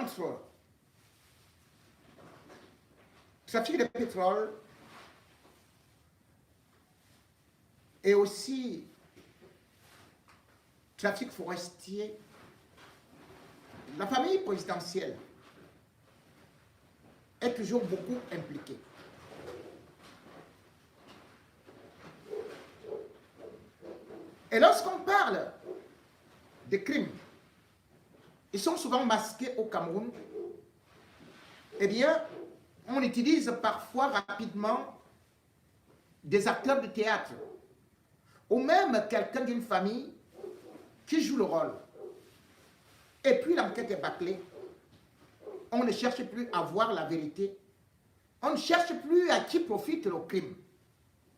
entre trafic de pétrole et aussi trafic forestier, la famille présidentielle est toujours beaucoup impliquée. Et lorsqu'on parle des crimes, ils sont souvent masqués au Cameroun, eh bien, on utilise parfois rapidement des acteurs de théâtre ou même quelqu'un d'une famille qui joue le rôle. Et puis l'enquête est bâclée. On ne cherche plus à voir la vérité. On ne cherche plus à qui profite le crime.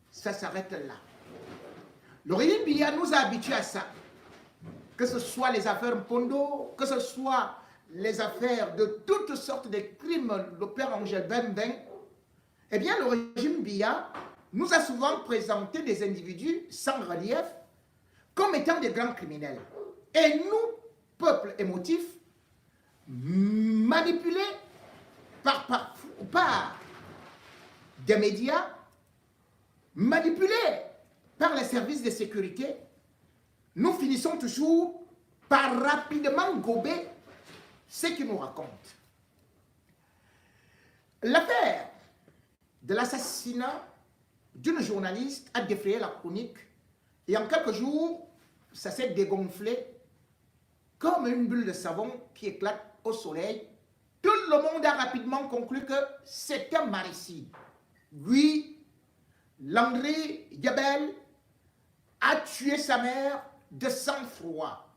Ça s'arrête là. Le régime Biya nous a habitués à ça. Que ce soit les affaires Mpondo, que ce soit les affaires de toutes sortes de crimes, le père Angel Bembeng, eh bien le régime Biya nous a souvent présenté des individus sans relief comme étant des grands criminels. Et nous, peuple émotif, manipulés par des médias, manipulés par les services de sécurité, nous finissons toujours par rapidement gober ce qu'ils nous racontent. L'affaire de l'assassinat d'une journaliste a défrayé la chronique et en quelques jours, ça s'est dégonflé comme une bulle de savon qui éclate au soleil. Tout le monde a rapidement conclu que c'était un maricide. Oui, Landry Diabel a tué sa mère de sang-froid.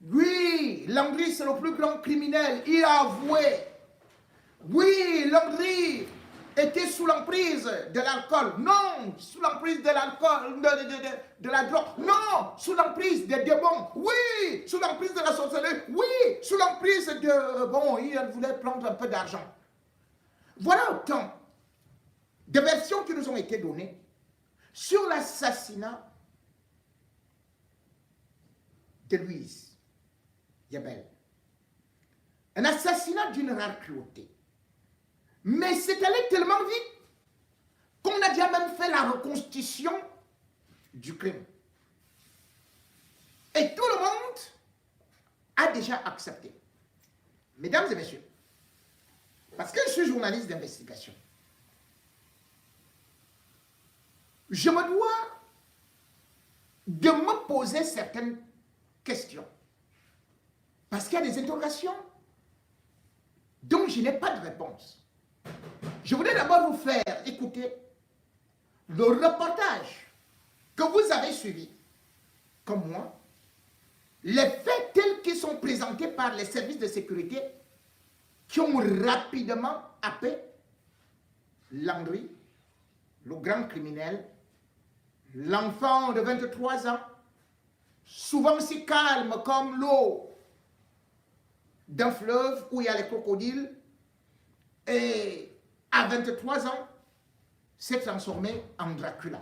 Oui, Landry, c'est le plus grand criminel. Il a avoué. Oui, Landry était sous l'emprise de l'alcool. Non, sous l'emprise de l'alcool, de la drogue. Non, sous l'emprise des démons. Oui, sous l'emprise de la sorcellerie. Oui, sous l'emprise de... Bon, il voulait prendre un peu d'argent. Voilà autant de versions qui nous ont été données sur l'assassinat de Louise Diabel. Un assassinat d'une rare cruauté. Mais c'est allé tellement vite qu'on a déjà même fait la reconstitution du crime. Et tout le monde a déjà accepté. Mesdames et messieurs, parce que je suis journaliste d'investigation, je me dois de me poser certaines questions. Parce qu'il y a des interrogations dont je n'ai pas de réponse. Je voudrais d'abord vous faire écouter le reportage que vous avez suivi, comme moi, les faits tels qu'ils sont présentés par les services de sécurité qui ont rapidement happé Landry, le grand criminel, l'enfant de 23 ans, souvent si calme comme l'eau d'un fleuve où il y a les crocodiles, et à 23 ans, s'est transformé en Dracula.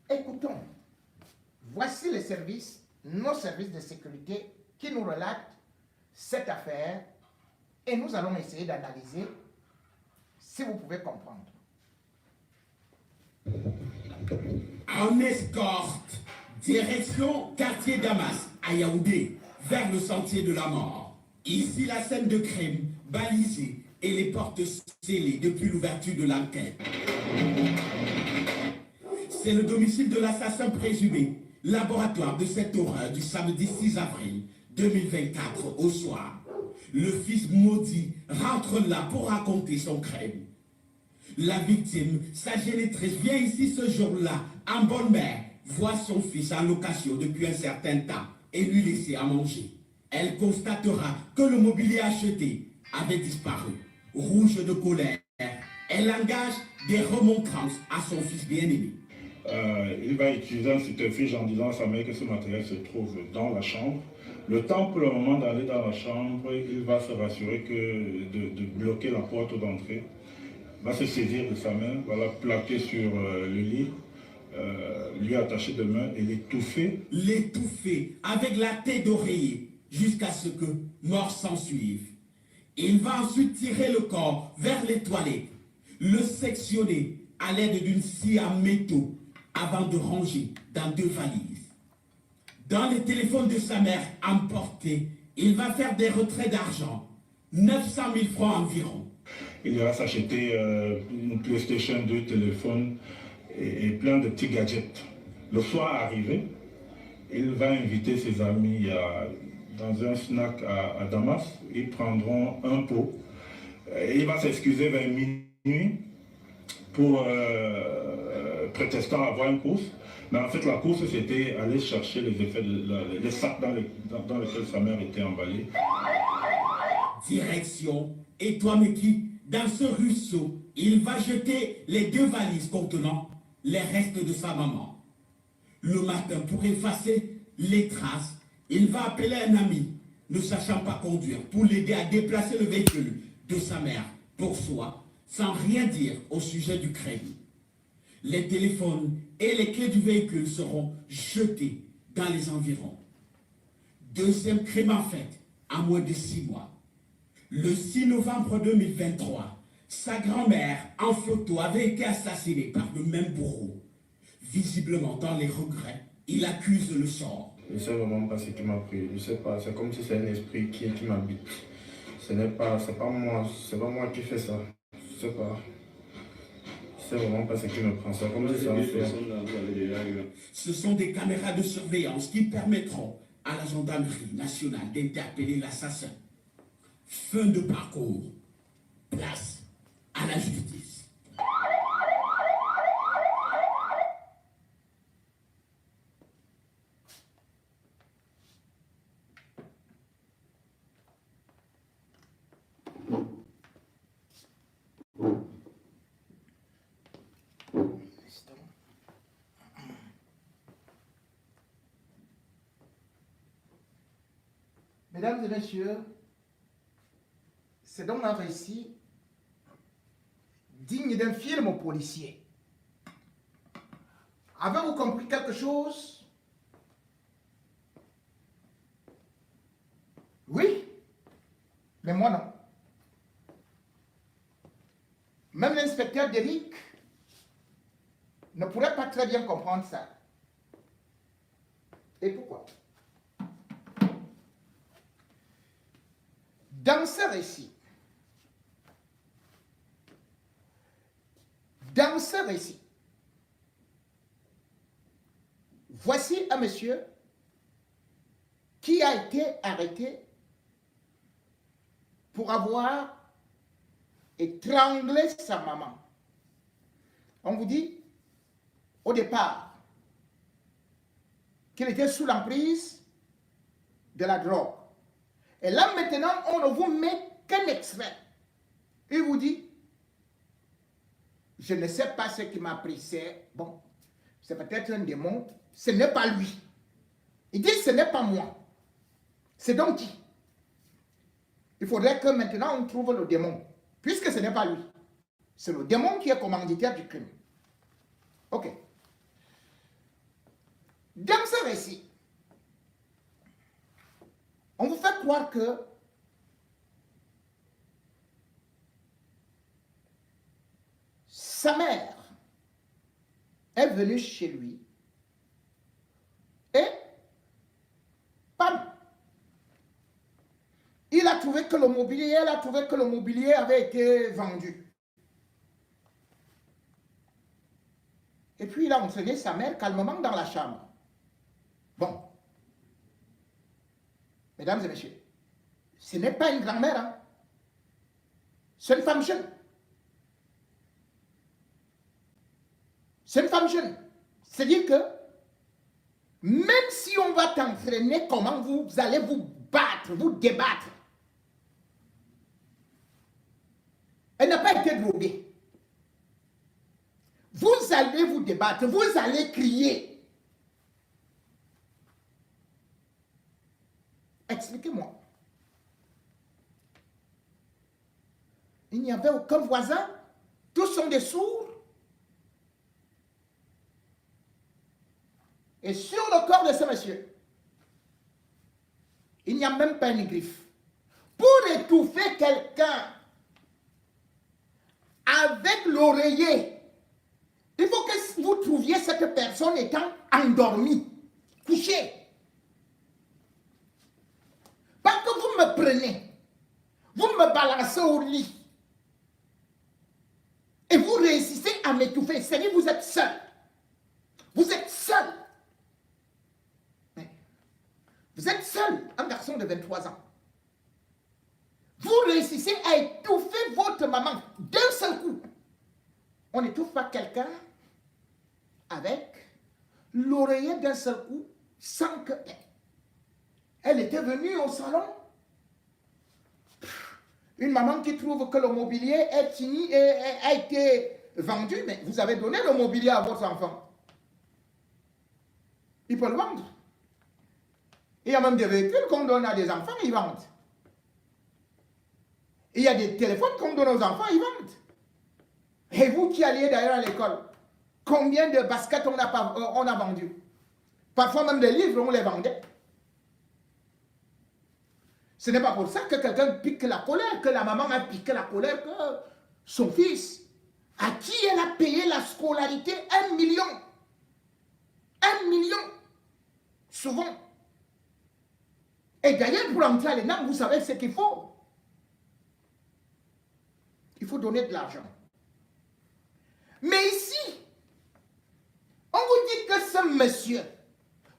Écoutons, voici les services, nos services de sécurité qui nous relatent cette affaire et nous allons essayer d'analyser si vous pouvez comprendre. En escorte, direction quartier Damas, à Yaoundé, vers le sentier de la mort. Ici, la scène de crime, balisée et les portes scellées depuis l'ouverture de l'enquête. C'est le domicile de l'assassin présumé, laboratoire de cette horreur du samedi 6 avril 2024 au soir. Le fils maudit rentre là pour raconter son crime. La victime, sa génitrice, vient ici ce jour-là, en bonne mère, voit son fils en location depuis un certain temps et lui laisser à manger. Elle constatera que le mobilier acheté avait disparu. Rouge de colère, elle engage des remontrances à son fils bien-aimé. Il va utiliser un subterfuge en disant à sa mère que ce matériel se trouve dans la chambre. Le temps pour le moment d'aller dans la chambre, il va se rassurer que de bloquer la porte d'entrée. Va se saisir de sa main, va la plaquer sur le lit, lui attacher de main et l'étouffer. L'étouffer avec la tête d'oreiller. jusqu'à ce que mort s'ensuive. Il va ensuite tirer le corps vers les toilettes, le sectionner à l'aide d'une scie à métaux avant de ranger dans 2 valises. Dans le téléphone de sa mère emporté, il va faire des retraits d'argent, 900 000 francs environ. Il ira s'acheter une PlayStation 2, téléphone et plein de petits gadgets. Le soir arrivé, il va inviter ses amis dans un snack à Damas. Ils prendront un pot. Et il va s'excuser vers minuit pour prétextant avoir une course. Mais en fait, la course, c'était aller chercher les sacs dans lesquels sa mère était emballée. Direction Etoameki. Dans ce ruisseau, il va jeter les 2 valises contenant les restes de sa maman. Le matin, pour effacer les traces, il va appeler un ami, ne sachant pas conduire, pour l'aider à déplacer le véhicule de sa mère pour soi, sans rien dire au sujet du crédit. Les téléphones et les clés du véhicule seront jetés dans les environs. Deuxième crime en fait, en moins de 6 mois. Le 6 novembre 2023, sa grand-mère en photo avait été assassinée par le même bourreau. Visiblement dans les regrets, il accuse le sort. Je ne sais vraiment pas ce qui m'a pris. Je ne sais pas, c'est comme si c'est un esprit qui m'habite. C'est pas moi qui fais ça. Je ne sais pas. Je ne sais vraiment pas ce qui me prend. C'est comme si ça me fait. Ce sont des caméras de surveillance qui permettront à la gendarmerie nationale d'interpeller l'assassin. Fin de parcours. Place à la justice. Mesdames et messieurs, c'est donc un récit digne d'un film policier. Avez-vous compris quelque chose? Oui, mais moi non. Même l'inspecteur d'Éric ne pourrait pas très bien comprendre ça. Et pourquoi? Dans ce récit, voici un monsieur qui a été arrêté pour avoir étranglé sa maman. On vous dit, au départ, qu'il était sous l'emprise de la drogue. Et là, maintenant, on ne vous met qu'un extrait. Il vous dit, je ne sais pas ce qui m'a pris, c'est peut-être un démon, ce n'est pas lui. Il dit, ce n'est pas moi. C'est donc qui? Il faudrait que maintenant on trouve le démon, puisque ce n'est pas lui. C'est le démon qui est commanditaire du crime. Ok. Dans ce récit, on vous fait croire que sa mère est venue chez lui et bam, il a trouvé que le mobilier, elle a trouvé que le mobilier avait été vendu. Et puis il a entraîné sa mère calmement dans la chambre. Bon. Mesdames et messieurs, ce n'est pas une grand-mère, hein. C'est une femme jeune. C'est une femme jeune. C'est-à-dire que même si on va t'entraîner comment vous allez vous battre, vous débattre, elle n'a pas été droguée. Vous allez vous débattre, vous allez crier. Expliquez-moi. Il n'y avait aucun voisin, tous sont des sourds. Et sur le corps de ce monsieur, Il n'y a même pas une griffe. Pour étouffer quelqu'un avec l'oreiller, il faut que vous trouviez cette personne étant endormie, couchée. Parce que vous me prenez, vous me balancez au lit, et vous réussissez à m'étouffer. C'est-à-dire que vous êtes seul. Vous êtes seul. Vous êtes seul, un garçon de 23 ans. Vous réussissez à étouffer votre maman d'un seul coup. On n'étouffe pas quelqu'un avec l'oreiller d'un seul coup sans que elle était venue au salon. Une maman qui trouve que le mobilier est fini et a été vendu, mais vous avez donné le mobilier à votre enfant. Il peut le vendre. Il y a même des véhicules qu'on donne à des enfants, ils vendent. Il y a des téléphones qu'on donne aux enfants, ils vendent. Et vous qui alliez d'ailleurs à l'école, combien de baskets on a vendu? Parfois même des livres, on les vendait. Ce n'est pas pour ça que quelqu'un pique la colère, que la maman a piqué la colère, que son fils, à qui elle a payé la scolarité 1 million. 1 million. Souvent. Et d'ailleurs, pour entrer à l'ENAM, vous savez ce qu'il faut. Il faut donner de l'argent. Mais ici, on vous dit que ce monsieur,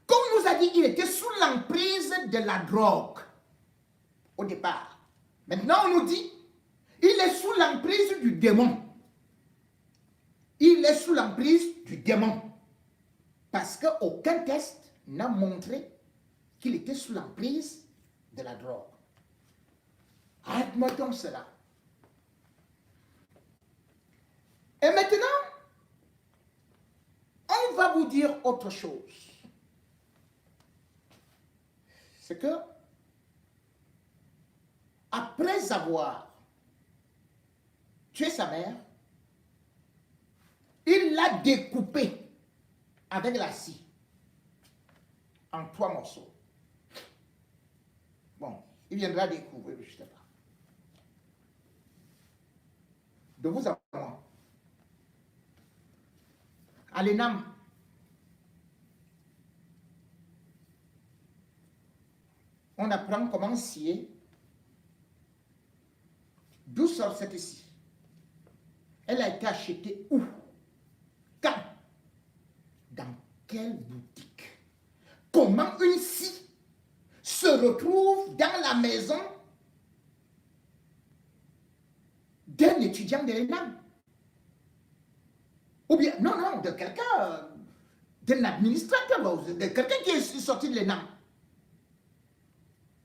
comme nous a dit, il était sous l'emprise de la drogue au départ. Maintenant, on nous dit, il est sous l'emprise du démon. Il est sous l'emprise du démon. Parce qu'aucun test n'a montré qu'il était sous l'emprise de la drogue. Admettons cela. Et maintenant, on va vous dire autre chose. C'est que, après avoir tué sa mère, il l'a découpée avec la scie en 3 morceaux. Bon, il viendra découvrir, je ne sais pas. De vous à moi. À l'ENAM, on apprend comment scier. D'où sort cette scie? Elle a été achetée où? Quand? Dans quelle boutique? Comment une scie se retrouve dans la maison d'un étudiant de l'ENAM? Ou bien, non, de quelqu'un, d'un administrateur, de quelqu'un qui est sorti de l'ENAM.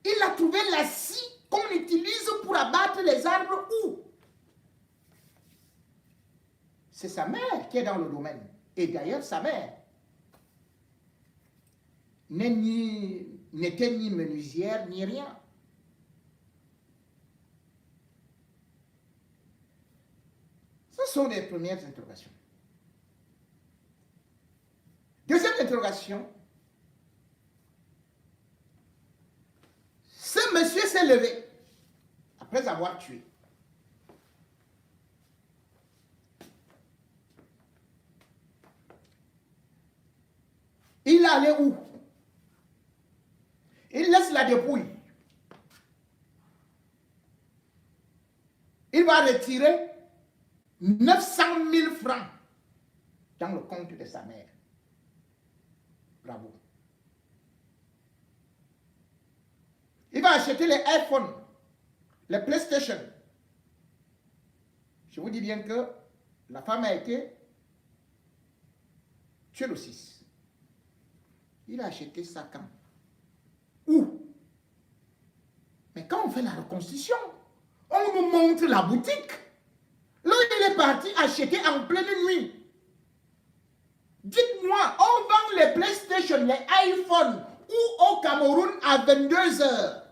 Il a trouvé la scie qu'on utilise pour abattre les arbres où? C'est sa mère qui est dans le domaine. Et d'ailleurs, sa mère n'était ni menuisière, ni rien. Ce sont les premières interrogations. Deuxième interrogation. Ce monsieur s'est levé après avoir tué. Il allait où? Il laisse la dépouille. Il va retirer 900 000 francs dans le compte de sa mère. Bravo. Il va acheter les iPhones, les PlayStation. Je vous dis bien que la femme a été tuée le 6. Il a acheté ça quand? Où? Mais quand on fait la reconstitution, on nous montre la boutique. Là, il est parti acheter en pleine nuit. Dites-moi, on vend les PlayStation, les iPhones, ou au Cameroun à 22 heures?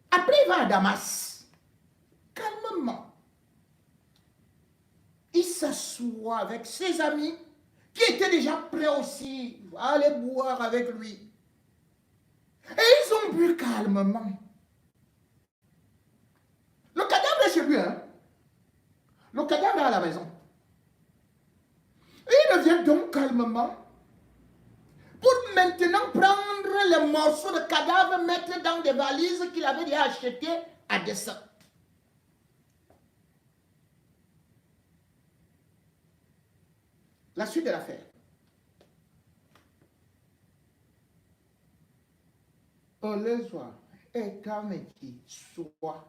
Après, il va à Damas. Calmement. Il s'assoit avec ses amis. qui étaient déjà prêts aussi à aller boire avec lui. Et ils ont bu calmement. Le cadavre est chez lui, hein? Le cadavre est à la maison. Il revient donc calmement pour maintenant prendre les morceaux de cadavre, mettre dans des valises qu'il avait déjà achetées à dessein. La suite de l'affaire. Le soir, et quand qui soit,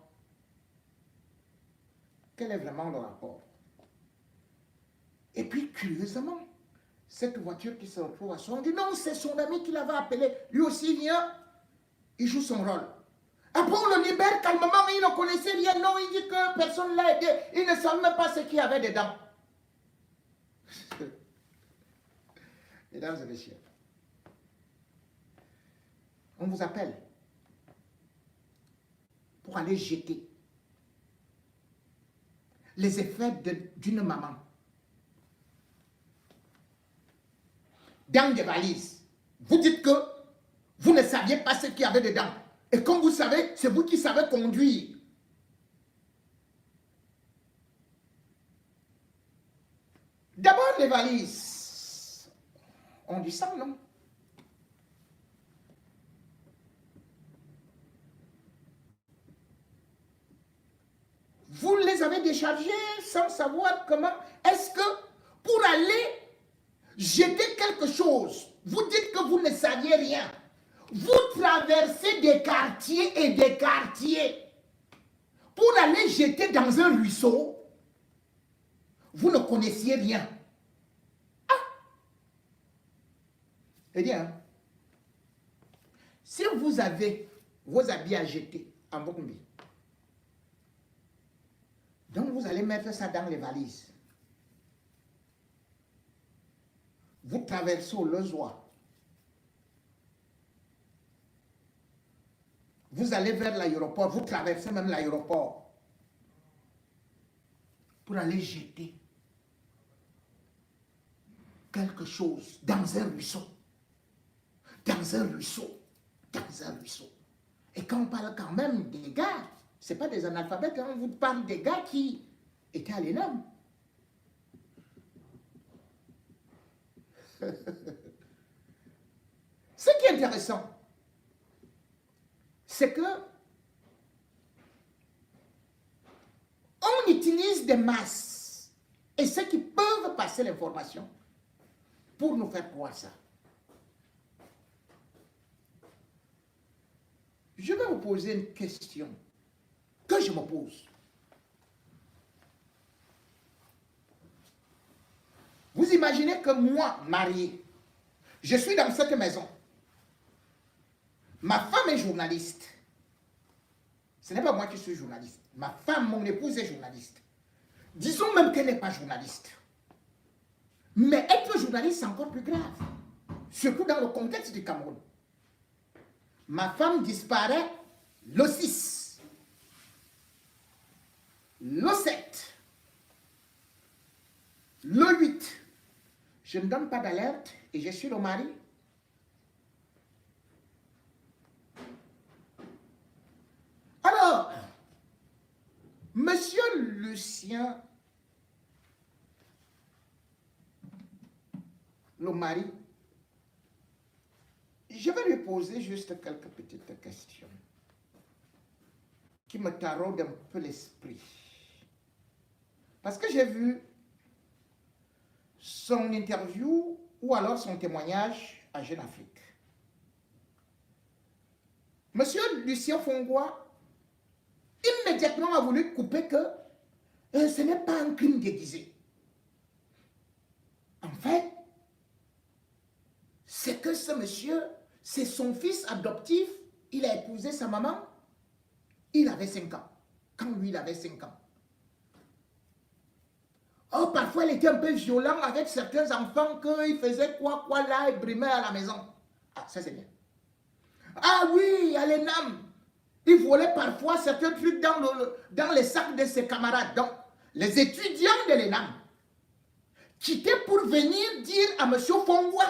quel est vraiment le rapport? Et puis, curieusement, cette voiture qui se retrouve à son, on dit non, c'est son ami qui l'avait appelé. Lui aussi vient, il joue son rôle. Après, on le libère calmement, il ne connaissait rien. Non, il dit que personne ne l'a aidé. Il ne savait même pas ce qu'il y avait dedans. Mesdames et messieurs, on vous appelle pour aller jeter les effets d'une maman dans des valises. Vous dites que vous ne saviez pas ce qu'il y avait dedans. Et comme vous savez, c'est vous qui savez conduire. D'abord les valises. On dit ça, non? Vous les avez déchargés sans savoir comment. Est-ce que pour aller jeter quelque chose, vous dites que vous ne saviez rien. Vous traversez des quartiers et des quartiers pour aller jeter dans un ruisseau. Vous ne connaissiez rien. Ah! Eh bien, si vous avez vos habits à jeter en votre vie, donc vous allez mettre ça dans les valises. Vous traversez au Lezois. Vous allez vers l'aéroport, vous traversez même l'aéroport pour aller jeter quelque chose dans un ruisseau. Dans un ruisseau. Dans un ruisseau. Et quand on parle quand même des gars, ce n'est pas des analphabètes, hein, on vous parle des gars qui étaient à l'ENAM. Ce qui est intéressant, c'est que on utilise des masses et ceux qui peuvent passer l'information pour nous faire croire ça. Je vais vous poser une question que je me pose. Vous imaginez que moi, marié, je suis dans cette maison. Ma femme est journaliste. Ce n'est pas moi qui suis journaliste. Ma femme, mon épouse est journaliste. Disons même qu'elle n'est pas journaliste. Mais être journaliste, c'est encore plus grave. Surtout dans le contexte du Cameroun. Ma femme disparaît le 6, le 7, le 8. Je ne donne pas d'alerte et je suis le mari. Alors, Monsieur Lucien, le mari, je vais lui poser juste quelques petites questions qui me taraudent un peu l'esprit. Parce que j'ai vu son interview ou alors son témoignage à Jeune Afrique. Monsieur Lucien Fongois, immédiatement a voulu couper que ce n'est pas un crime déguisé. En fait, c'est que ce monsieur, c'est son fils adoptif, il a épousé sa maman, il avait 5 ans, quand lui il avait 5 ans. Oh, parfois il était un peu violent avec certains enfants qu'il faisait quoi là, et brimait à la maison. Ah, ça c'est bien. Ah oui, à l'ENAM, il volait parfois certains trucs dans les sacs de ses camarades. Donc, les étudiants de l'ENAM quitter pour venir dire à M. Fongwa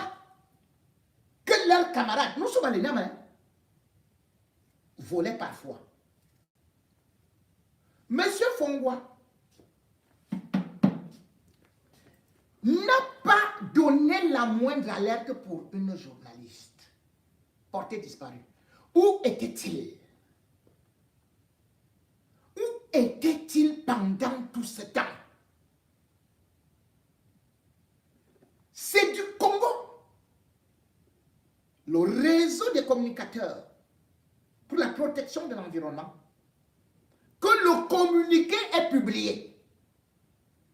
que leurs camarades, nous sommes à l'ENAM, hein, volaient parfois. M. Fongwa n'a pas donné la moindre alerte pour une journaliste portée disparue. Où était-il? Où était-il pendant tout ce temps? C'est du Congo. Le réseau des communicateurs pour la protection de l'environnement, que le communiqué est publié.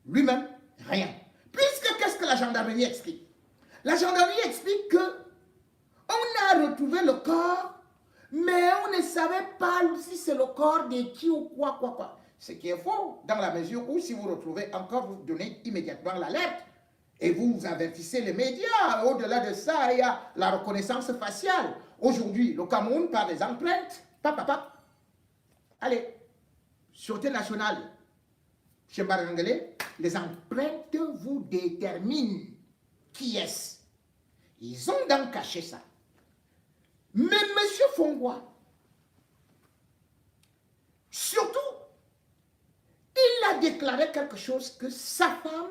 Lui-même, rien. Puisque qu'est-ce que la gendarmerie explique? La gendarmerie explique que on a retrouvé le corps, mais on ne savait pas si c'est le corps de qui ou quoi. Ce qui est faux, dans la mesure où si vous retrouvez encore, vous donnez immédiatement l'alerte et vous avertissez les médias. Au-delà de ça, il y a la reconnaissance faciale. Aujourd'hui, le Cameroun par des empreintes. Allez, Sûreté nationale, chez Marangele, les empreintes vous déterminent qui est-ce. Ils ont donc caché ça. Mais M. Fongwa, surtout, il a déclaré quelque chose que sa femme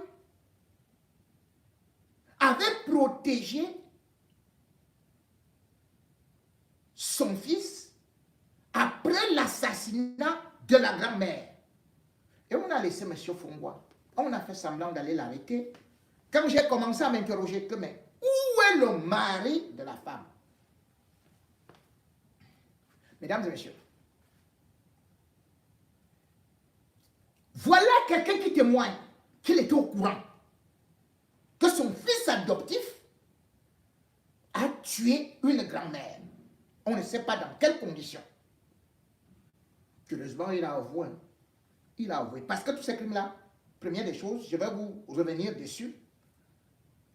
avait protégé son fils après l'assassinat de la grand-mère. Et on a laissé M. Fongwa. On a fait semblant d'aller l'arrêter. Quand j'ai commencé à m'interroger, mais où est le mari de la femme? Mesdames et messieurs, voilà quelqu'un qui témoigne qu'il était au courant que son fils adoptif a tué une grand-mère. On ne sait pas dans quelles conditions. Curieusement, il a avoué. Il a avoué. Parce que tous ces crimes-là, première des choses, je vais vous revenir dessus.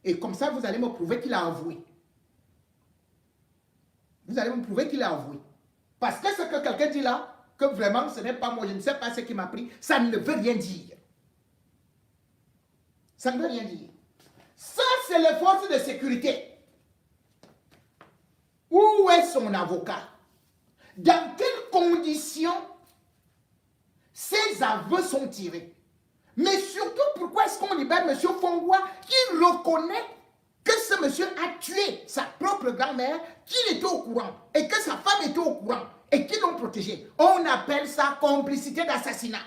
Et comme ça, vous allez me prouver qu'il a avoué. Vous allez me prouver qu'il a avoué. Parce que ce que quelqu'un dit là, que vraiment ce n'est pas moi, je ne sais pas ce qui m'a pris, ça ne veut rien dire. Ça ne veut rien dire. Ça, c'est les forces de sécurité. Où est son avocat? Dans quelles conditions ces aveux sont tirés? Mais surtout, pourquoi est-ce qu'on libère M. Fongwa qui reconnaît que ce monsieur a tué sa propre grand-mère, qu'il était au courant, et que sa femme était au courant, et qu'ils l'ont protégé? On appelle ça complicité d'assassinat.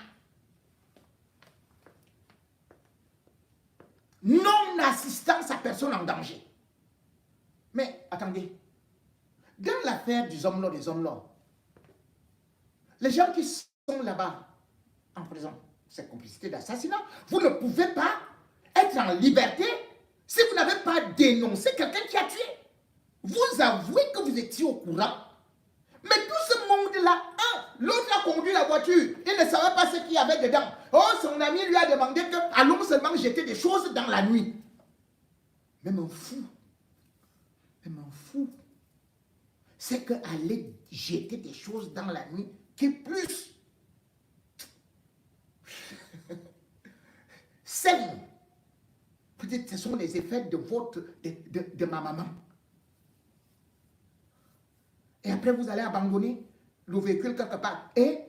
Non-assistance à personne en danger. Mais attendez, dans l'affaire du Zomlo des Zomlo, les gens qui sont là-bas en prison, c'est complicité d'assassinat. Vous ne pouvez pas être en liberté si vous n'avez pas dénoncé quelqu'un qui a tué. Vous avouez que vous étiez au courant. Mais tout ce monde-là, l'autre a conduit la voiture, il ne savait pas ce qu'il y avait dedans. Oh, son ami lui a demandé que allons seulement jeter des choses dans la nuit. Même un fou, c'est qu'aller jeter des choses dans la nuit, qui plus saigne. Peut-être que ce sont les effets de ma maman. Et après, vous allez abandonner le véhicule quelque part. Et,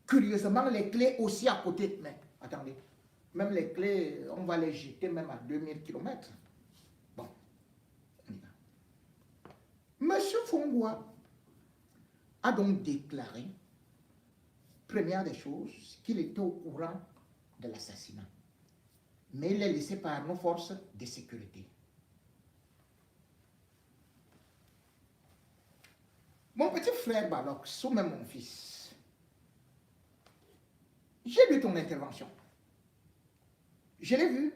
curieusement, les clés aussi à côté. Mais, attendez, même les clés, on va les jeter même à 2000 km. Bon. Monsieur Fongwa a donc déclaré, première des choses, qu'il était au courant de l'assassinat. Mais il est laissé par nos forces de sécurité. Mon petit frère Balok, ou même mon fils, j'ai lu ton intervention. Je l'ai vu.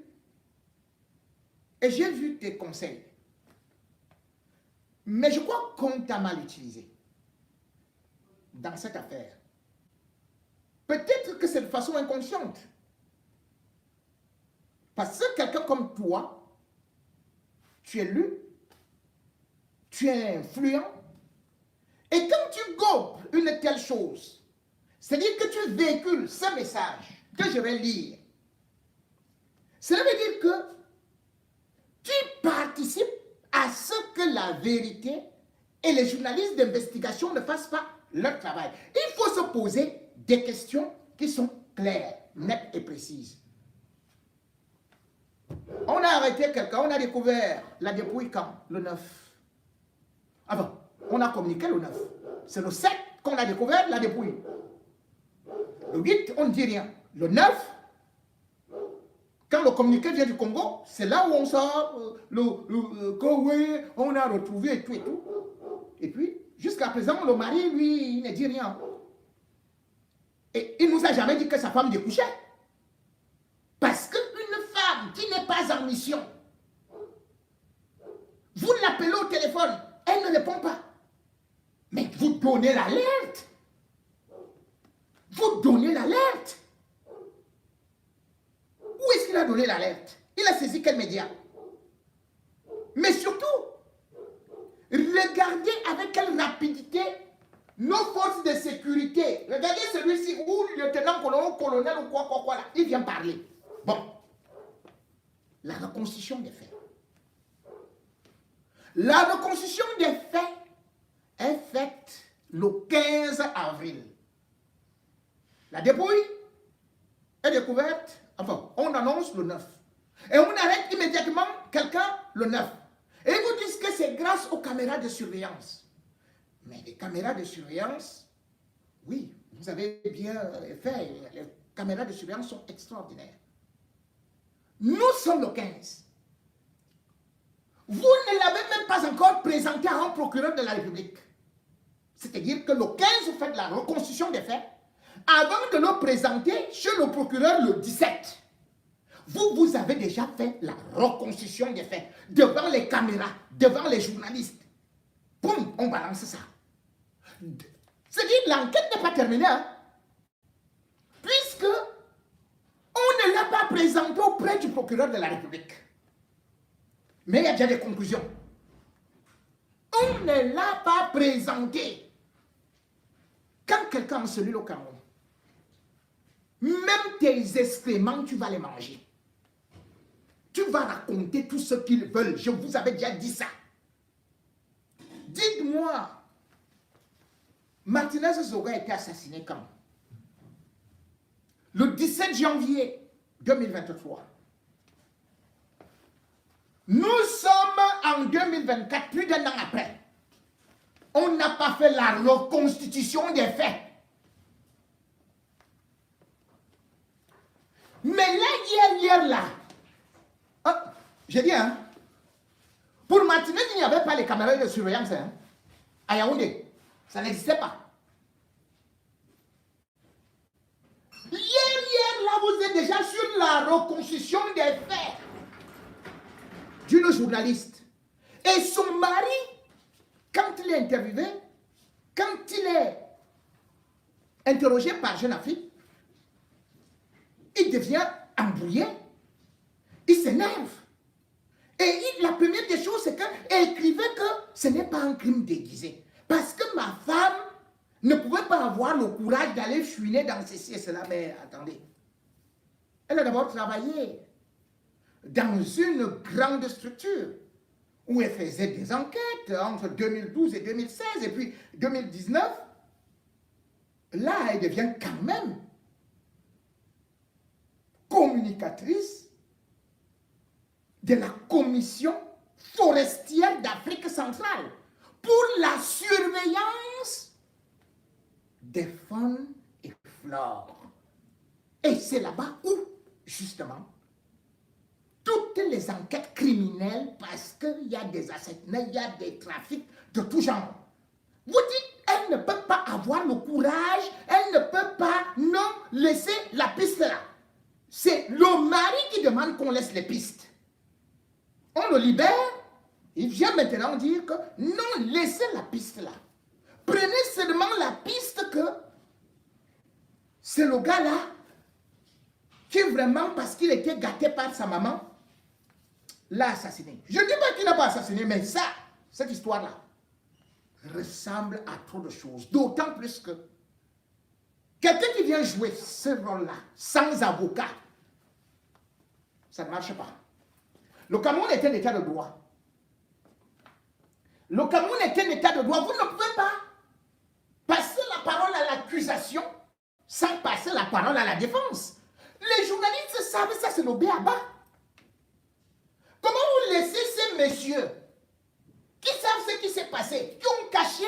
Et j'ai vu tes conseils. Mais je crois qu'on t'a mal utilisé dans cette affaire. Peut-être que c'est de façon inconsciente. Parce que quelqu'un comme toi, tu es lu, tu es influent, et quand tu gobes une telle chose, c'est-à-dire que tu véhicules ce message que je vais lire, cela veut dire que Tu participes à ce que la vérité et les journalistes d'investigation ne fassent pas leur travail. Il faut se poser des questions qui sont claires, nettes et précises. On a arrêté quelqu'un, on a découvert la dépouille quand? Le 9. Avant, on a communiqué le 9. C'est le 7 qu'on a découvert la dépouille. Le 8, on ne dit rien. Le 9, quand le communiqué vient du Congo, c'est là où on sort que oui, on a retrouvé et tout et tout. Et puis, jusqu'à présent, le mari, lui, il ne dit rien. Et il ne nous a jamais dit que sa femme découchait. Parce qu'une femme qui n'est pas en mission, vous l'appelez au téléphone, elle ne répond pas. Mais vous donnez l'alerte. Vous donnez l'alerte. Où est-ce qu'il a donné l'alerte? Il a saisi quel média? Mais surtout, regardez avec quelle rapidité nos forces de sécurité, regardez celui-ci, ou le lieutenant colonel ou quoi là, il vient parler. Bon, la reconstitution des faits. La reconstitution des faits est faite le 15 avril. La dépouille est découverte, enfin, on annonce le 9. Et on arrête immédiatement quelqu'un le 9. Et ils vous disent que c'est grâce aux caméras de surveillance. Mais les caméras de surveillance, oui, vous avez bien fait, les caméras de surveillance sont extraordinaires. Nous sommes le 15. Vous ne l'avez même pas encore présenté à un procureur de la République. C'est-à-dire que le 15, vous faites la reconstitution des faits, avant de le présenter chez le procureur le 17. Vous avez déjà fait la reconstitution des faits, devant les caméras, devant les journalistes. Boum, on balance ça. C'est-à-dire l'enquête n'est pas terminée, hein? Puisque on ne l'a pas présenté auprès du procureur de la République. Mais il y a déjà des conclusions. On ne l'a pas présenté. Quand quelqu'un a celui au Cameroun, même tes excréments, tu vas les manger. Tu vas raconter tout ce qu'ils veulent. Je vous avais déjà dit ça. Dites-moi, Martinez Zogo a été assassiné quand? Le 17 janvier 2023. Nous sommes en 2024, plus d'un an après. On n'a pas fait la reconstitution des faits. Mais là, hier là, j'ai dit, hein, pour Martinez, il n'y avait pas les caméras de surveillance, hein, à Yaoundé. Ça n'existait pas. Hier là, vous êtes déjà sur la reconstitution des faits d'une journaliste. Et son mari, quand il est interviewé, quand il est interrogé par Jeune Afrique, il devient embrouillé, il s'énerve. Et la première des choses, c'est qu'il écrivait que ce n'est pas un crime déguisé. Parce que ma femme ne pouvait pas avoir le courage d'aller fuiner dans ceci et cela. Mais attendez, elle a d'abord travaillé dans une grande structure où elle faisait des enquêtes entre 2012 et 2016 et puis 2019. Là, elle devient quand même communicatrice de la Commission forestière d'Afrique centrale pour la surveillance des faunes et flores. Et c'est là-bas où, justement, toutes les enquêtes criminelles, parce qu'il y a des assassinats, il y a des trafics de tout genre. Vous dites, elle ne peut pas avoir le courage, elle ne peut pas non laisser la piste là. C'est le mari qui demande qu'on laisse les pistes. On le libère, il vient maintenant dire que non, laissez la piste là. Prenez seulement la piste que c'est le gars là qui vraiment, parce qu'il était gâté par sa maman, l'a assassiné. Je ne dis pas qu'il n'a pas assassiné, mais ça, cette histoire-là, ressemble à trop de choses. D'autant plus que quelqu'un qui vient jouer ce rôle-là, sans avocat, ça ne marche pas. Le Cameroun est un état de droit. Le Cameroun est un état de droit. Vous ne pouvez pas passer la parole à l'accusation sans passer la parole à la défense. Les journalistes savent ça, c'est le b.a.-ba. Comment vous laissez ces messieurs qui savent ce qui s'est passé, qui ont caché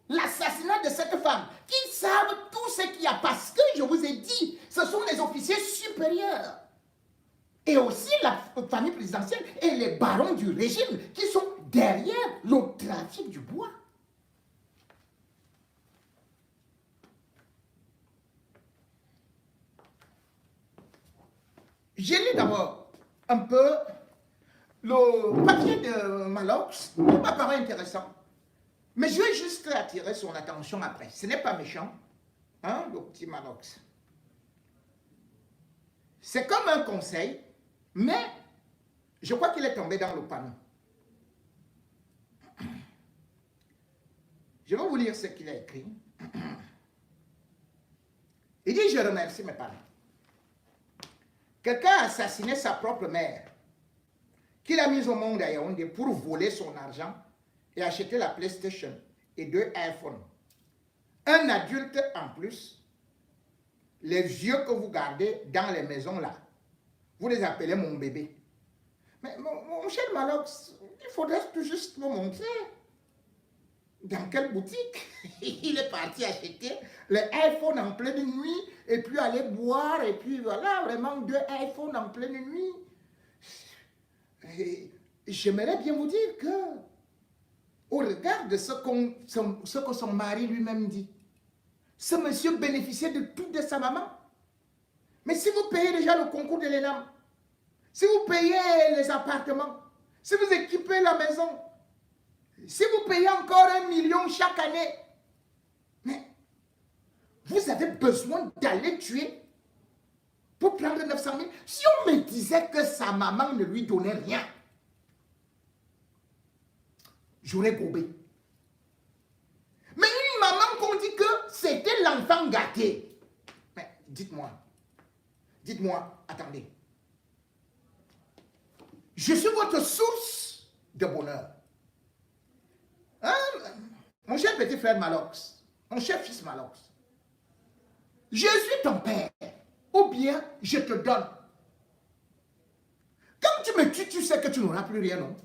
l'assassinat de cette femme, qui savent tout ce qu'il y a, parce que je vous ai dit, ce sont les officiers supérieurs. Et aussi la famille présidentielle et les barons du régime qui sont derrière le trafic du bois. J'ai lu d'abord un peu le papier de Malox, qui m'a paru intéressant. Mais je vais juste attirer son attention après. Ce n'est pas méchant, hein, le petit Malox. C'est comme un conseil, mais je crois qu'il est tombé dans le panneau. Je vais vous lire ce qu'il a écrit. Il dit, je remercie mes parents. Quelqu'un a assassiné sa propre mère, qu'il a mise au monde à Yaoundé pour voler son argent et acheter la PlayStation et 2 iPhones. Un adulte en plus, les vieux que vous gardez dans les maisons là, vous les appelez mon bébé. Mais mon cher Malox, il faudrait tout juste me montrer dans quelle boutique il est parti acheter les iPhones en pleine nuit et puis aller boire et puis voilà, vraiment 2 iPhones en pleine nuit. J'aimerais bien vous dire que au regard de ce que son mari lui-même dit, ce monsieur bénéficiait de tout de sa maman. Mais si vous payez déjà le concours de l'ENAM, si vous payez les appartements, si vous équipez la maison, si vous payez encore 1 million chaque année, mais vous avez besoin d'aller tuer pour prendre 900 000. Si on me disait que sa maman ne lui donnait rien, j'aurais gobé. Mais une maman qu'on dit que c'était l'enfant gâté. Mais dites-moi, attendez. Je suis votre source de bonheur. Hein? Mon cher petit frère Malox, mon cher fils Malox, je suis ton père, ou bien je te donne. Quand tu me tues, tu sais que tu n'auras plus rien, non?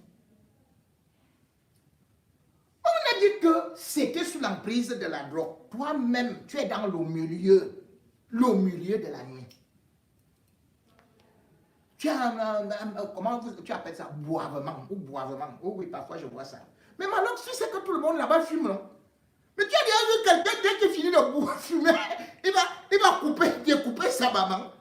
On a dit que c'était sous l'emprise de la drogue. Toi-même, tu es dans le milieu de la nuit. Tu as comment tu appelles ça? Boivement ou boivement. Oh oui, parfois je vois ça. Mais maintenant, tu sais que tout le monde là-bas fume, non? Mais tu as déjà vu quelqu'un, dès qu'il finit de fumer, il va découper sa maman.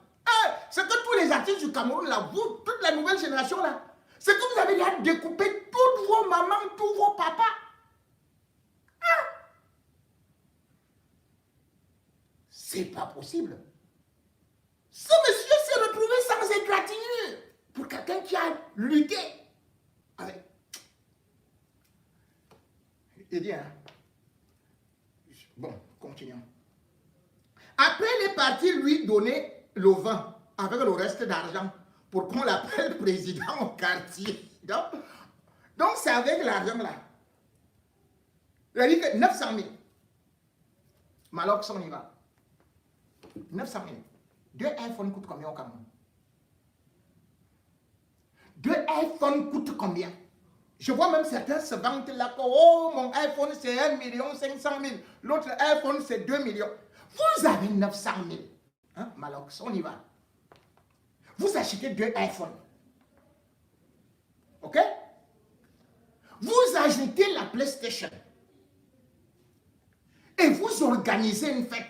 C'est que tous les artistes du Cameroun, là, vous, toute la nouvelle génération, là, c'est que vous avez déjà découpé toutes vos mamans, tous vos papas. C'est pas possible. Ce monsieur s'est retrouvé sans égratignure pour quelqu'un qui a lutté avec. Il dit, hein? Bon, continuons. Après, il est parti lui donner le vin avec le reste d'argent pour qu'on l'appelle président au quartier. Donc c'est avec l'argent là. Il a dit que 900 000. Malox, on y va. 900 000. 2 iPhones coûtent combien au Cameroun? 2 iPhones coûtent combien? Je vois même certains se vanter là que oh, mon iPhone c'est 1 500 000. L'autre iPhone c'est 2 millions. Vous avez 900 000. Hein, Malox, on y va. Vous achetez 2 iPhones. Ok? Vous ajoutez la PlayStation. Et vous organisez une fête.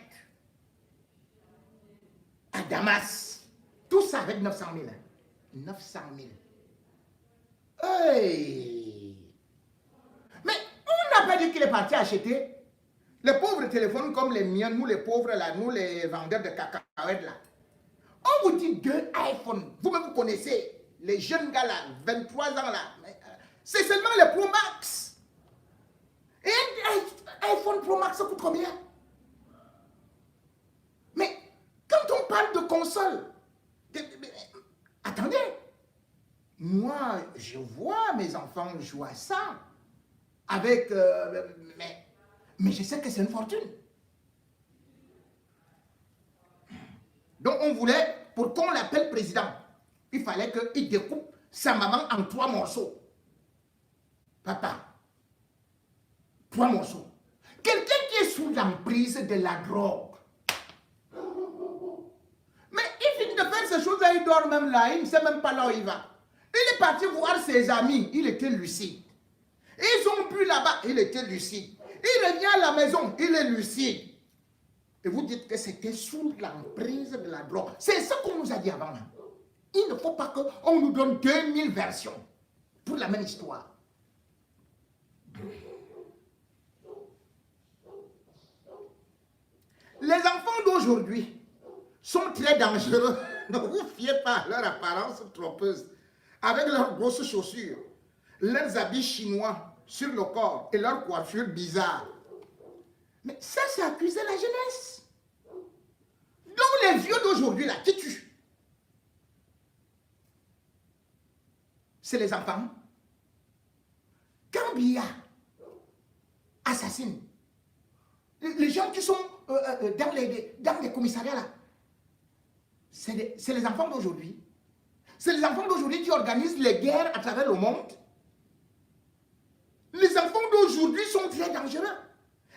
À Damas. Tout ça avec 900 000. 900 000. Hey. Mais on n'a pas dit qu'il est parti acheter les pauvres téléphones comme les miens, nous les pauvres là, nous les vendeurs de cacahuètes là. On vous dit 2 iPhones. Vous-même vous connaissez les jeunes gars là, 23 ans là. C'est seulement les Pro Max. Et un iPhone Pro Max ça coûte combien? Mais quand on parle de console, attendez, moi, je vois mes enfants jouer à ça. Avec... mais je sais que c'est une fortune. Donc on voulait, pour qu'on l'appelle président, il fallait qu'il découpe sa maman en 3 morceaux. Papa, 3 morceaux. Quelqu'un qui est sous l'emprise de la drogue. Mais il finit de faire ces choses-là, il dort même là, il ne sait même pas là où il va. Il est parti voir ses amis, il était lucide. Ils ont bu là-bas, il était lucide. Il revient à la maison, il est lucide. Et vous dites que c'était sous l'emprise de la drogue. C'est ce qu'on nous a dit avant. Il ne faut pas qu'on nous donne 2000 versions pour la même histoire. Les enfants d'aujourd'hui sont très dangereux. Ne vous fiez pas à leur apparence trompeuse. Avec leurs grosses chaussures, leurs habits chinois sur le corps et leurs coiffures bizarres. Mais ça, c'est accuser la jeunesse. Donc les vieux d'aujourd'hui, là, qui tuent, c'est les enfants. Gambia assassine. Les gens qui sont dans les commissariats, là, c'est les enfants d'aujourd'hui. C'est les enfants d'aujourd'hui qui organisent les guerres à travers le monde. Les enfants d'aujourd'hui sont très dangereux.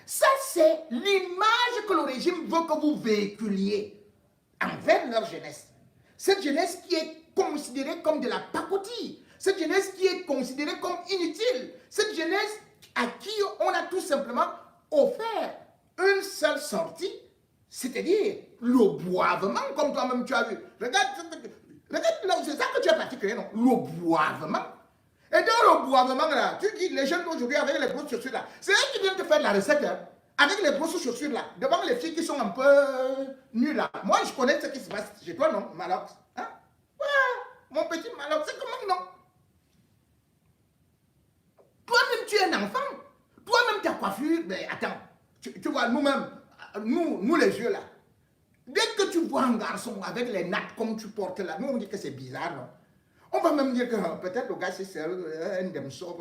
Ça, c'est l'image que le régime veut que vous véhiculiez envers leur jeunesse. Cette jeunesse qui est considérée comme de la pacotille. Cette jeunesse qui est considérée comme inutile. Cette jeunesse à qui on a tout simplement offert une seule sortie, c'est-à-dire le boivement, comme toi-même tu as vu. Regarde, c'est ça que tu as pratiqué, non? Le boivement. Et dans le boivement, là, tu dis les jeunes d'aujourd'hui avec les grosses chaussures là, c'est eux qui viennent te faire la recette, hein, avec les grosses chaussures là, devant les filles qui sont un peu nulles là. Moi, je connais ce qui se passe chez toi, non, Malox? Hein? Ouais, mon petit Malox, c'est comment, non? Toi-même, tu es un enfant. Toi-même, ta coiffure, mais attends, tu vois, nous-mêmes, nous les vieux là, dès que tu vois un garçon avec les nattes comme tu portes là, nous on dit que c'est bizarre, non? On va même dire que peut-être le gars c'est un demsov.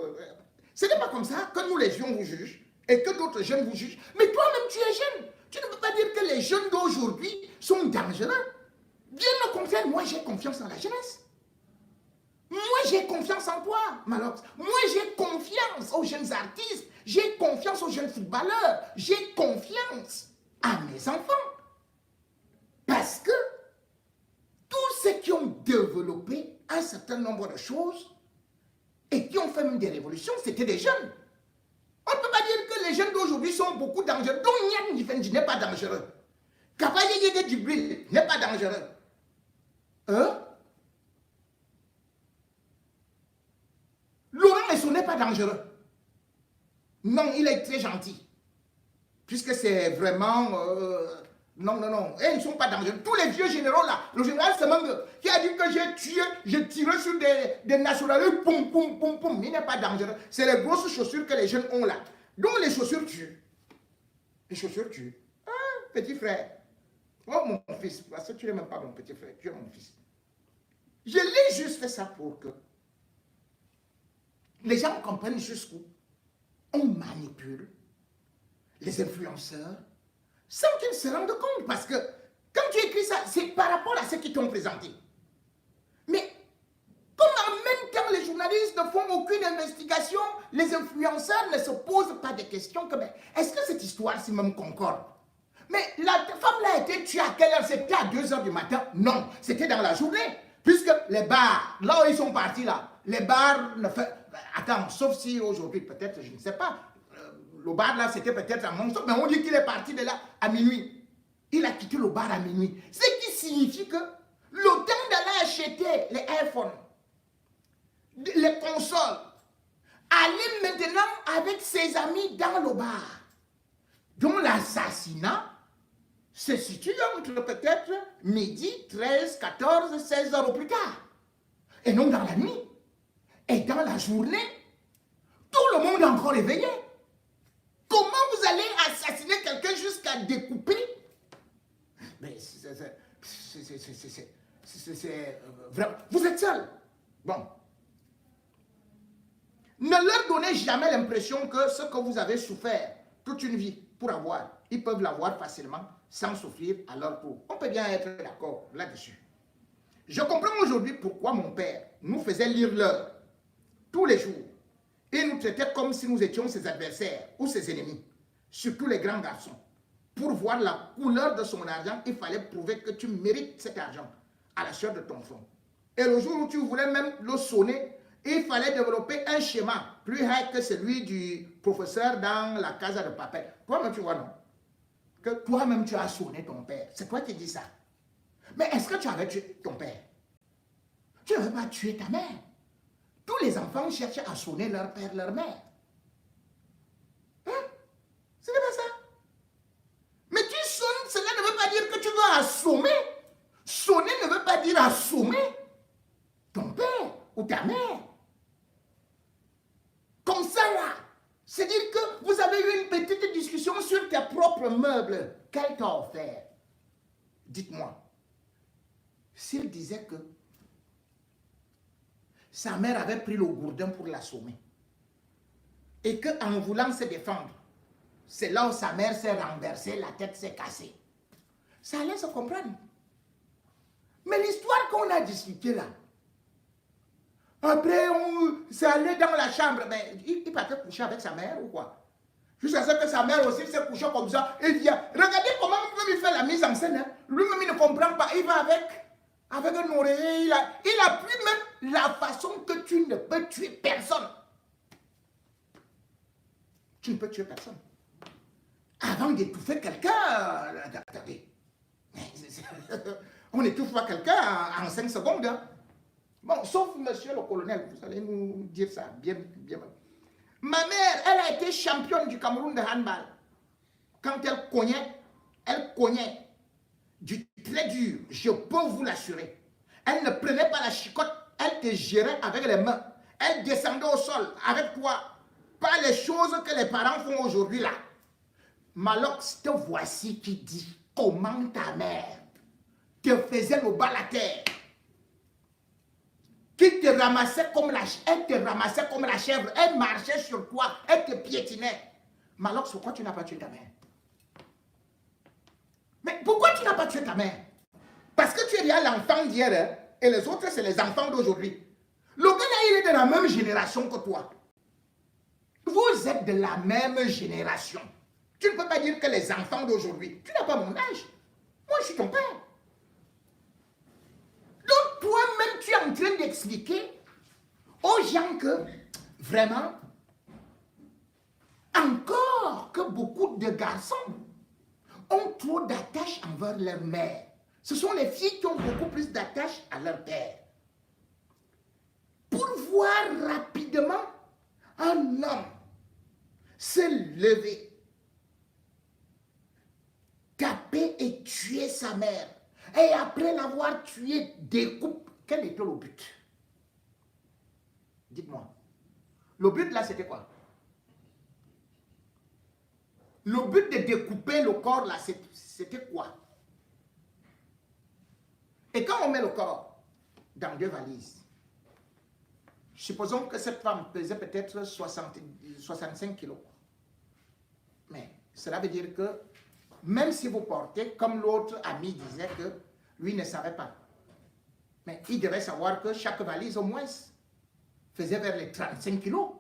Ce n'est pas comme ça que nous les jeunes vous jugent et que d'autres jeunes vous jugent. Mais toi-même tu es jeune. Tu ne peux pas dire que les jeunes d'aujourd'hui sont dangereux. Bien au contraire, moi j'ai confiance en la jeunesse. Moi j'ai confiance en toi, Malox. Moi j'ai confiance aux jeunes artistes. J'ai confiance aux jeunes footballeurs. J'ai confiance à mes enfants. Parce que tous ceux qui ont développé un certain nombre de choses et qui ont fait même des révolutions, c'était des jeunes. On ne peut pas dire que les jeunes d'aujourd'hui sont beaucoup dangereux. Donc Nyan Nifenji n'est pas dangereux. Kapaye Yege Djibril n'est pas dangereux. Hein? Laurent Messou n'est pas dangereux. Non, il est très gentil. Puisque c'est vraiment... non. Et ils ne sont pas dangereux. Tous les vieux généraux là, le général Semang qui a dit que j'ai tiré sur des nationalistes, poum, poum, poum, poum. Il n'est pas dangereux. C'est les grosses chaussures que les jeunes ont là. Donc les chaussures tuent. Les chaussures tuent. Ah, petit frère. Oh mon fils, parce que tu n'es même pas mon petit frère, tu es mon fils. Je lis juste ça pour que les gens comprennent jusqu'où on manipule les influenceurs sans qu'ils se rendent compte. Parce que quand tu écris ça, c'est par rapport à ce qu'ils t'ont présenté. Mais comme en même temps les journalistes ne font aucune investigation, les influenceurs ne se posent pas des questions comme est-ce que cette histoire-ci même concorde? Mais la femme là a été tuée à quelle heure? C'était à 2 h du matin? Non, c'était dans la journée. Puisque les bars, là où ils sont partis là, les bars ne font... Attends, sauf si aujourd'hui, peut-être, je ne sais pas, le bar là, c'était peut-être à Monceau, mais on dit qu'il est parti de là à minuit. Il a quitté le bar à minuit. Ce qui signifie que le temps d'aller acheter les iPhones, les consoles, aller maintenant avec ses amis dans le bar. Donc l'assassinat se situe entre peut-être midi, 13, 14, 16 heures au plus tard. Et non dans la nuit. Et dans la journée, tout le monde est encore éveillé. Comment vous allez assassiner quelqu'un jusqu'à découper? Mais c'est vraiment... Vous êtes seul. Bon, Ne leur donnez jamais l'impression que ce que vous avez souffert toute une vie pour avoir, ils peuvent l'avoir facilement sans souffrir à leur tour. On peut bien être d'accord là-dessus. Je comprends aujourd'hui pourquoi mon père nous faisait lire l'heure tous les jours. Il nous traitait comme si nous étions ses adversaires ou ses ennemis, surtout les grands garçons. Pour voir la couleur de son argent, il fallait prouver que tu mérites cet argent à la sueur de ton front. Et le jour où tu voulais même le sonner, il fallait développer un schéma plus high que celui du professeur dans la Casa de Papel. Toi-même, tu vois, non? Que toi-même, tu as sonné ton père. C'est toi qui dis ça. Mais est-ce que tu avais tué ton père? Tu n'avais pas tué ta mère. Tous les enfants cherchaient à sonner leur père, leur mère. Hein? Ce n'est pas ça. Mais tu sonnes, cela ne veut pas dire que tu veux assommer. Sonner ne veut pas dire assommer ton père ou ta mère. Comme ça là. C'est dire que vous avez eu une petite discussion sur tes propres meubles. Qu'elle t'a offert? Dites-moi. S'il disait que sa mère avait pris le gourdin pour l'assommer et qu'en voulant se défendre, c'est là où sa mère s'est renversée, la tête s'est cassée. Ça allait se comprendre. Mais l'histoire qu'on a discutée là, après on s'est allé dans la chambre, mais il partait coucher avec sa mère ou quoi? Jusqu'à ce que sa mère aussi s'est couchée comme ça, il vient. Regardez comment lui fait la mise en scène. Hein. Lui-même il ne comprend pas, il va avec un oreiller, il appuie même la façon que tu ne peux tuer personne. Tu ne peux tuer personne. Avant d'étouffer quelqu'un, attendez. On n'étouffe pas quelqu'un en 5 secondes. Hein. Bon, sauf monsieur le colonel, vous allez nous dire ça bien. Ma mère, elle a été championne du Cameroun de handball. Quand elle cognait du très dur, je peux vous l'assurer. Elle ne prenait pas la chicotte, elle te gérait avec les mains. Elle descendait au sol avec toi. Pas les choses que les parents font aujourd'hui là. Malox, te voici qui dit comment ta mère te faisait le bas à la terre. Qui te ramassait comme elle te ramassait comme la chèvre. Elle marchait sur toi, elle te piétinait. Malox, pourquoi tu n'as pas tué ta mère? Mais pourquoi tu n'as pas tué ta mère? Parce que tu es déjà l'enfant d'hier hein, et les autres, c'est les enfants d'aujourd'hui. Le gars là, il est de la même génération que toi. Vous êtes de la même génération. Tu ne peux pas dire que les enfants d'aujourd'hui, tu n'as pas mon âge. Moi, je suis ton père. Donc, toi-même, tu es en train d'expliquer aux gens que, vraiment, encore que beaucoup de garçons ont trop d'attache envers leur mère. Ce sont les filles qui ont beaucoup plus d'attache à leur père. Pour voir rapidement un homme se lever, taper et tuer sa mère, et après l'avoir tué, découpe. Quel était le but? Dites-moi. Le but là, c'était quoi? Le but de découper le corps là, c'était quoi? Et quand on met le corps dans 2 valises, supposons que cette femme pesait peut-être 65 kilos. Mais cela veut dire que même si vous portez, comme l'autre ami disait que lui ne savait pas, mais il devait savoir que chaque valise au moins faisait vers les 35 kilos.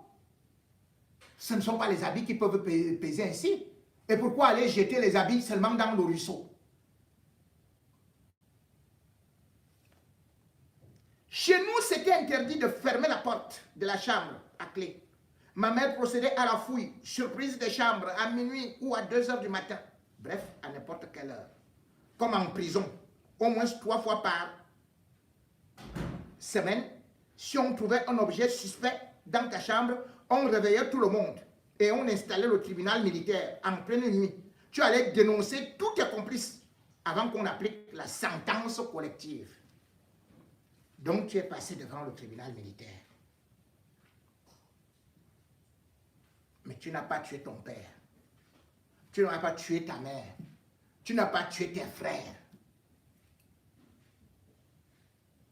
Ce ne sont pas les habits qui peuvent peser ainsi. Et pourquoi aller jeter les habits seulement dans le ruisseau? Chez nous, c'était interdit de fermer la porte de la chambre à clé. Ma mère procédait à la fouille, surprise des chambres, à minuit ou à 2 heures du matin. Bref, à n'importe quelle heure. Comme en prison, au moins 3 fois par semaine. Si on trouvait un objet suspect dans ta chambre, on réveillait tout le monde et on installait le tribunal militaire en pleine nuit. Tu allais dénoncer tous tes complices avant qu'on applique la sentence collective. Donc tu es passé devant le tribunal militaire. Mais tu n'as pas tué ton père. Tu n'as pas tué ta mère. Tu n'as pas tué tes frères.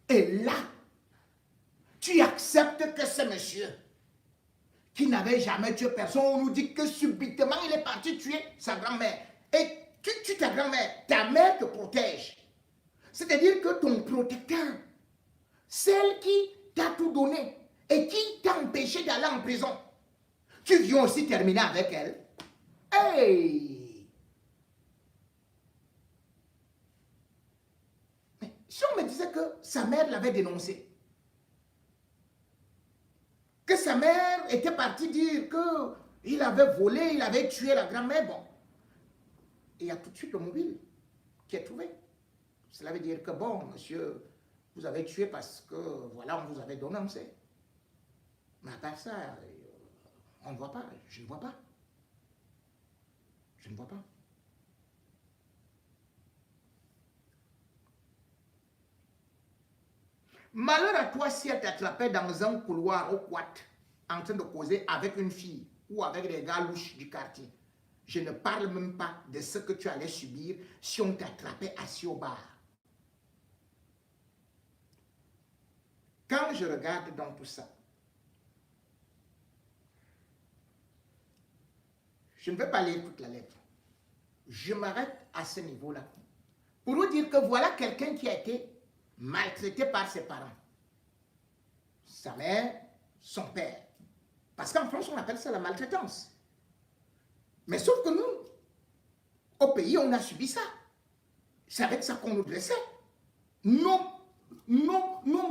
Et là, tu acceptes que ce monsieur qui n'avait jamais tué personne. On nous dit que subitement, il est parti tuer sa grand-mère. Et tu tues ta grand-mère, ta mère te protège. C'est-à-dire que ton protecteur, celle qui t'a tout donné et qui t'a empêché d'aller en prison, tu viens aussi terminer avec elle. Hey! Mais si on me disait que sa mère l'avait dénoncé, que sa mère était partie dire qu'il avait volé, il avait tué la grand-mère, bon, il y a tout de suite le mobile qui est trouvé. Cela veut dire que, bon, monsieur, vous avez tué parce que, voilà, on vous avait dénoncé. Mais à part ça, on ne voit pas, je ne vois pas. Je ne vois pas. Malheur à toi si elle t'attrapait dans un couloir au quat, en train de causer avec une fille ou avec des gars louches du quartier. Je ne parle même pas de ce que tu allais subir si on t'attrapait assis au bar. Quand je regarde dans tout ça, je ne vais pas lire toute la lettre. Je m'arrête à ce niveau-là. Pour vous dire que voilà quelqu'un qui a été maltraité par ses parents. Sa mère, son père. Parce qu'en France, on appelle ça la maltraitance. Mais sauf que nous, au pays, on a subi ça. C'est avec ça qu'on nous dressait. Nos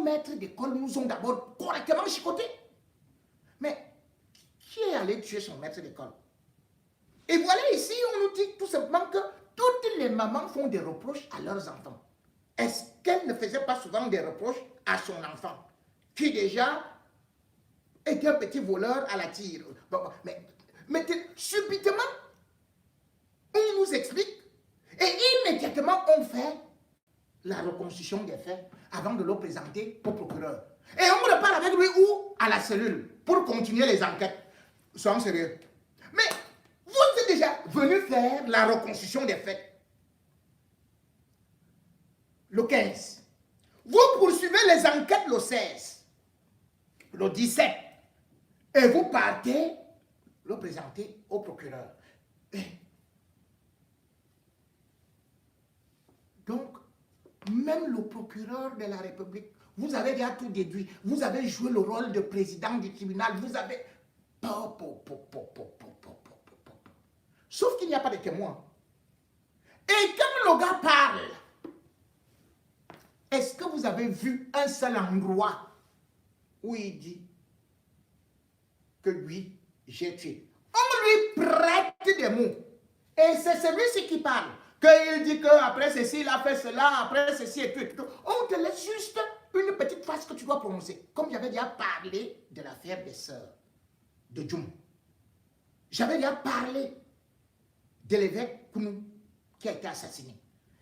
maîtres d'école nous ont d'abord correctement chicotés. Mais qui est allé tuer son maître d'école? Et voilà ici, on nous dit tout simplement que toutes les mamans font des reproches à leurs enfants. Est-ce qu'elle ne faisait pas souvent des reproches à son enfant, qui déjà était un petit voleur à la tire? Bon, mais subitement, on nous explique et immédiatement on fait la reconstitution des faits avant de le présenter au procureur. Et on repart avec lui où? À la cellule, pour continuer les enquêtes. Soyons sérieux. Mais vous êtes déjà venu faire la reconstitution des faits le 15. Vous poursuivez les enquêtes le 16, le 17, et vous partez le présenter au procureur. Donc, même le procureur de la République, vous avez déjà tout déduit, vous avez joué le rôle de président du tribunal, vous avez... Sauf qu'il n'y a pas de témoin. Et quand le gars parle, est-ce que vous avez vu un seul endroit où il dit que lui, j'ai tué? On lui prête des mots. Et c'est celui-ci qui parle. Qu'il dit qu'après ceci, il a fait cela, après ceci et tout, et tout. On te laisse juste une petite phrase que tu dois prononcer. Comme j'avais déjà parlé de l'affaire des sœurs de Djoum. J'avais déjà parlé de l'évêque Kounou qui a été assassiné.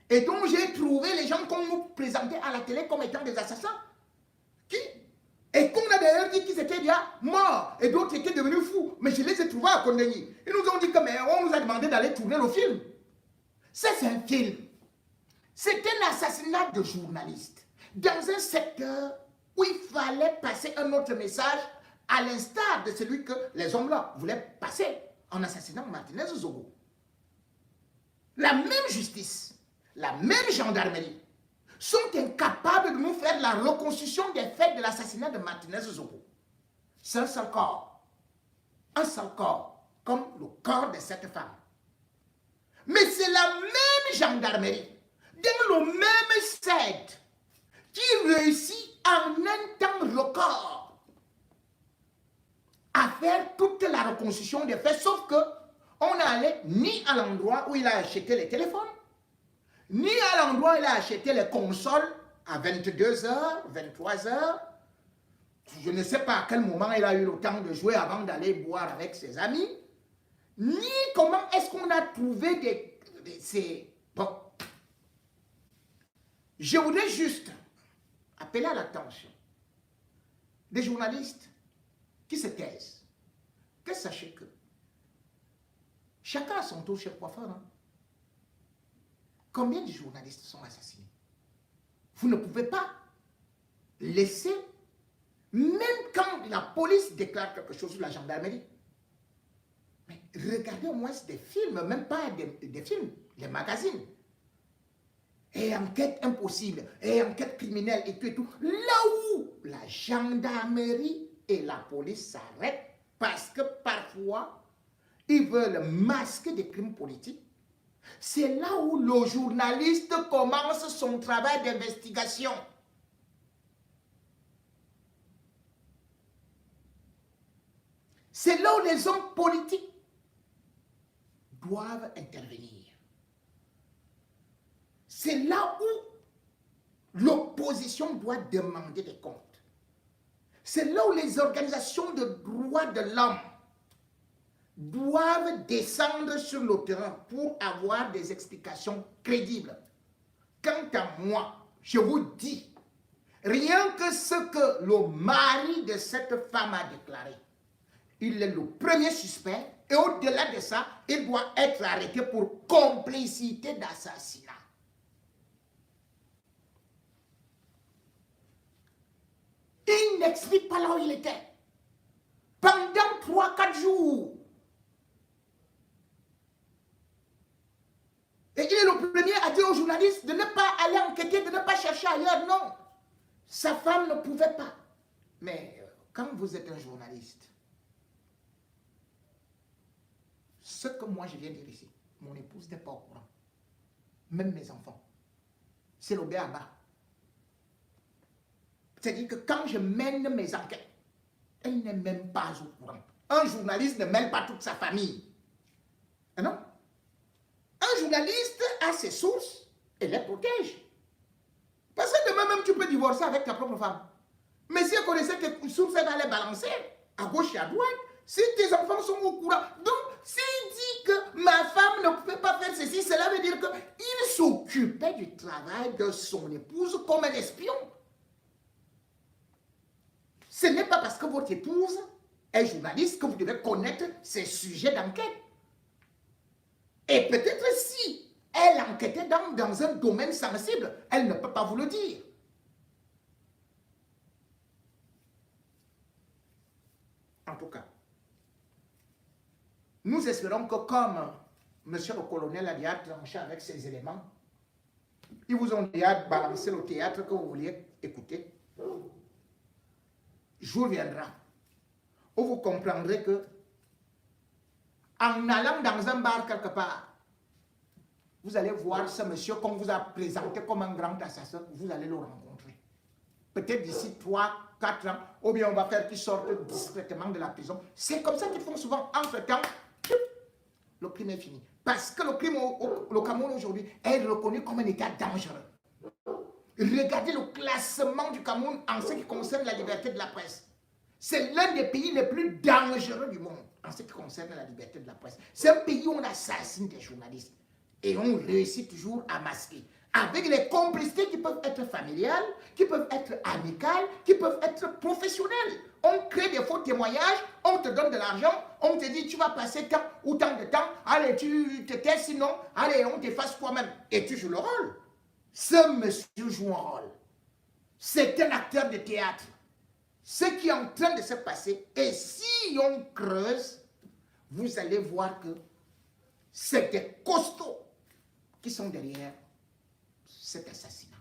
Et donc j'ai trouvé les gens qu'on nous présentait à la télé comme étant des assassins. Et qu'on a d'ailleurs dit qu'ils étaient déjà morts. Et d'autres étaient devenus fous. Mais je les ai trouvés à Kondagny. Ils nous ont dit que mais on nous a demandé d'aller tourner le film. Ça c'est un film. C'est un assassinat de journalistes. Dans un secteur où il fallait passer un autre message à l'instar de celui que les hommes-là voulaient passer en assassinant Martinez Zogo. La même justice, la même gendarmerie sont incapables de nous faire la reconstitution des faits de l'assassinat de Martinez Zogo. C'est un seul corps, comme le corps de cette femme. Mais c'est la même gendarmerie, dans le même CED, qui réussit en un temps record à faire toute la reconstitution des faits, sauf que on n'allait ni à l'endroit où il a acheté les téléphones, ni à l'endroit où il a acheté les consoles à 22h, 23h. Je ne sais pas à quel moment il a eu le temps de jouer avant d'aller boire avec ses amis, ni comment est-ce qu'on a trouvé ces... Bon. Je voudrais juste appeler à l'attention des journalistes qui se taisent, que sachez que chacun a son tour chez le coiffeur. Hein? Combien de journalistes sont assassinés? Vous ne pouvez pas laisser Même quand la police déclare quelque chose sur la gendarmerie, mais regardez au moins des films, même pas des films, les magazines. Et enquête impossible, et enquête criminelle et tout et tout. Là où la gendarmerie et la police s'arrêtent parce que parfois, ils veulent masquer des crimes politiques. C'est là où le journaliste commence son travail d'investigation. C'est là où les hommes politiques doivent intervenir. C'est là où l'opposition doit demander des comptes. C'est là où les organisations de droits de l'homme doivent descendre sur le terrain pour avoir des explications crédibles. Quant à moi, je vous dis, rien que ce que le mari de cette femme a déclaré, il est le premier suspect et au-delà de ça, il doit être arrêté pour complicité d'assassinat. Il n'explique pas là où il était. Pendant 3-4 jours. Et il est le premier à dire aux journalistes de ne pas aller enquêter, de ne pas chercher ailleurs. Non. Sa femme ne pouvait pas. Mais quand vous êtes un journaliste, ce que moi je viens de dire ici, mon épouse n'est pas au courant. Même mes enfants. C'est le béaba. C'est-à-dire que quand je mène mes enquêtes, elle n'est même pas au courant. Un journaliste ne mêle pas toute sa famille. Non? Un journaliste a ses sources et les protège. Parce que demain même tu peux divorcer avec ta propre femme. Mais si elle connaissait que source, elle va les balancer à gauche et à droite. Si tes enfants sont au courant. Donc, s'il dit que ma femme ne pouvait pas faire ceci, cela veut dire qu'il s'occupait du travail de son épouse comme un espion. Ce n'est pas parce que votre épouse est journaliste que vous devez connaître ses sujets d'enquête. Et peut-être si elle enquêtait dans un domaine sensible, elle ne peut pas vous le dire. En tout cas, nous espérons que comme M. le colonel a déjà tranché avec ces éléments, ils vous ont déjà balancé le théâtre que vous vouliez écouter. Jour viendra où vous comprendrez que en allant dans un bar quelque part, vous allez voir ce monsieur qu'on vous a présenté comme un grand assassin, vous allez le rencontrer. Peut-être d'ici 3-4 ans, ou bien on va faire qu'il sorte discrètement de la prison. C'est comme ça qu'ils font souvent. Entre-temps, le crime est fini. Parce que le crime au Cameroun aujourd'hui est reconnu comme un état dangereux. Regardez le classement du Cameroun en ce qui concerne la liberté de la presse. C'est l'un des pays les plus dangereux du monde en ce qui concerne la liberté de la presse. C'est un pays où on assassine des journalistes et on réussit toujours à masquer. Avec les complicités qui peuvent être familiales, qui peuvent être amicales, qui peuvent être professionnelles. On crée des faux témoignages, on te donne de l'argent, on te dit tu vas passer tant ou tant de temps, allez tu te tais sinon, allez on t'efface toi-même. Et tu joues le rôle. Ce monsieur joue un rôle. C'est un acteur de théâtre. Ce qui est en train de se passer, et si on creuse, vous allez voir que c'est des costauds qui sont derrière cet assassinat.